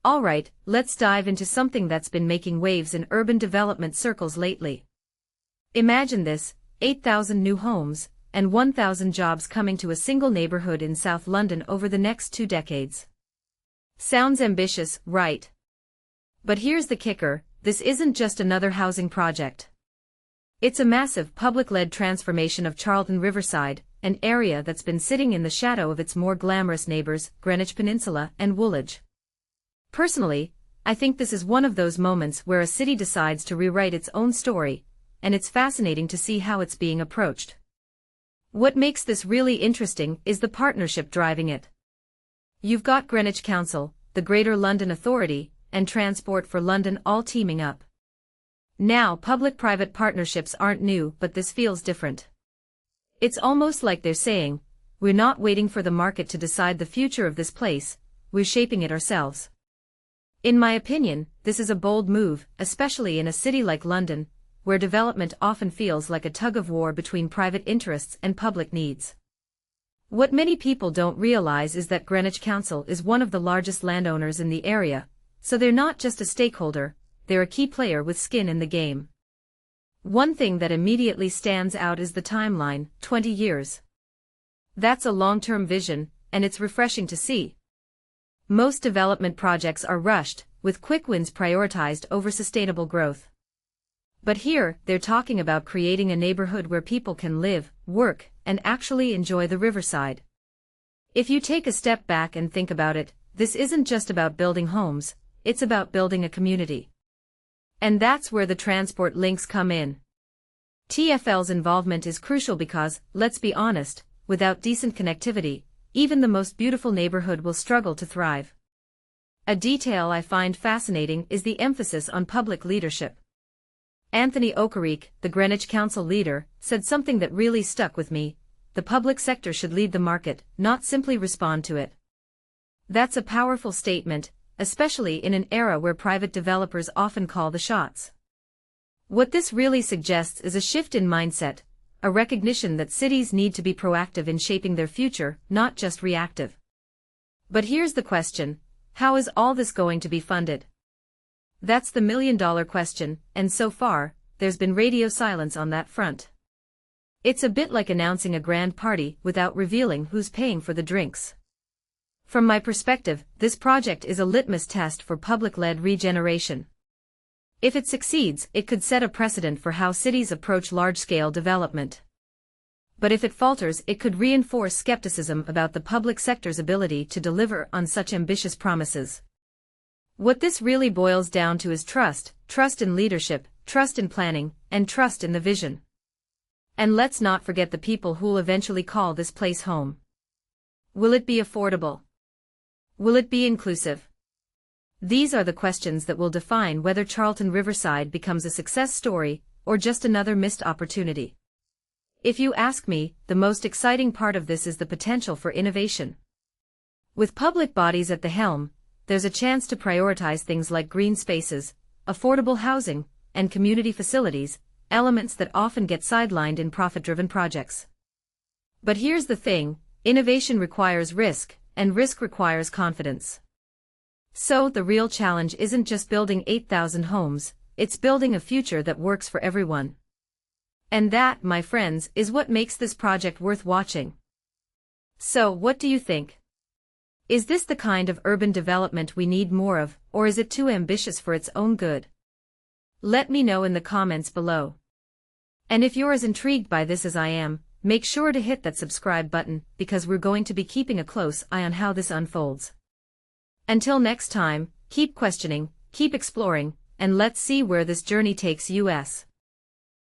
Alright, let's dive into something that's been making waves in urban development circles lately. Imagine this, 8,000 new homes, and 1,000 jobs coming to a single neighborhood in South London over the next 2 decades. Sounds ambitious, right? But here's the kicker, this isn't just another housing project. It's a massive public-led transformation of Charlton Riverside, an area that's been sitting in the shadow of its more glamorous neighbors, Greenwich Peninsula and Woolwich. Personally, I think this is one of those moments where a city decides to rewrite its own story, and it's fascinating to see how it's being approached. What makes this really interesting is the partnership driving it. You've got Greenwich Council, the Greater London Authority, and Transport for London all teaming up. Now, public-private partnerships aren't new, but this feels different. It's almost like they're saying, we're not waiting for the market to decide the future of this place, we're shaping it ourselves. In my opinion, this is a bold move, especially in a city like London, where development often feels like a tug-of-war between private interests and public needs. What many people don't realize is that Greenwich Council is one of the largest landowners in the area, so they're not just a stakeholder, they're a key player with skin in the game. One thing that immediately stands out is the timeline, 20 years. That's a long-term vision, and it's refreshing to see. Most development projects are rushed, with quick wins prioritized over sustainable growth. But here, they're talking about creating a neighborhood where people can live, work, and actually enjoy the riverside. If you take a step back and think about it, this isn't just about building homes, it's about building a community. And that's where the transport links come in. TfL's involvement is crucial because, let's be honest, without decent connectivity, even the most beautiful neighborhood will struggle to thrive. A detail I find fascinating is the emphasis on public leadership. Anthony Okereke, the Greenwich Council leader, said something that really stuck with me: the public sector should lead the market, not simply respond to it. That's a powerful statement, especially in an era where private developers often call the shots. What this really suggests is a shift in mindset, a recognition that cities need to be proactive in shaping their future, not just reactive. But here's the question: how is all this going to be funded? That's the million-dollar question, and so far, there's been radio silence on that front. It's a bit like announcing a grand party without revealing who's paying for the drinks. From my perspective, this project is a litmus test for public-led regeneration. If it succeeds, it could set a precedent for how cities approach large-scale development. But if it falters, it could reinforce skepticism about the public sector's ability to deliver on such ambitious promises. What this really boils down to is trust in leadership, trust in planning, and trust in the vision. And let's not forget the people who'll eventually call this place home. Will it be affordable? Will it be inclusive? These are the questions that will define whether Charlton Riverside becomes a success story, or just another missed opportunity. If you ask me, the most exciting part of this is the potential for innovation. With public bodies at the helm, there's a chance to prioritize things like green spaces, affordable housing, and community facilities, elements that often get sidelined in profit-driven projects. But here's the thing: innovation requires risk, and risk requires confidence. So the real challenge isn't just building 8,000 homes, it's building a future that works for everyone. And that, my friends, is what makes this project worth watching. So what do you think? Is this the kind of urban development we need more of, or is it too ambitious for its own good? Let me know in the comments below. And if you're as intrigued by this as I am, make sure to hit that subscribe button, because we're going to be keeping a close eye on how this unfolds. Until next time, keep questioning, keep exploring, and let's see where this journey takes us.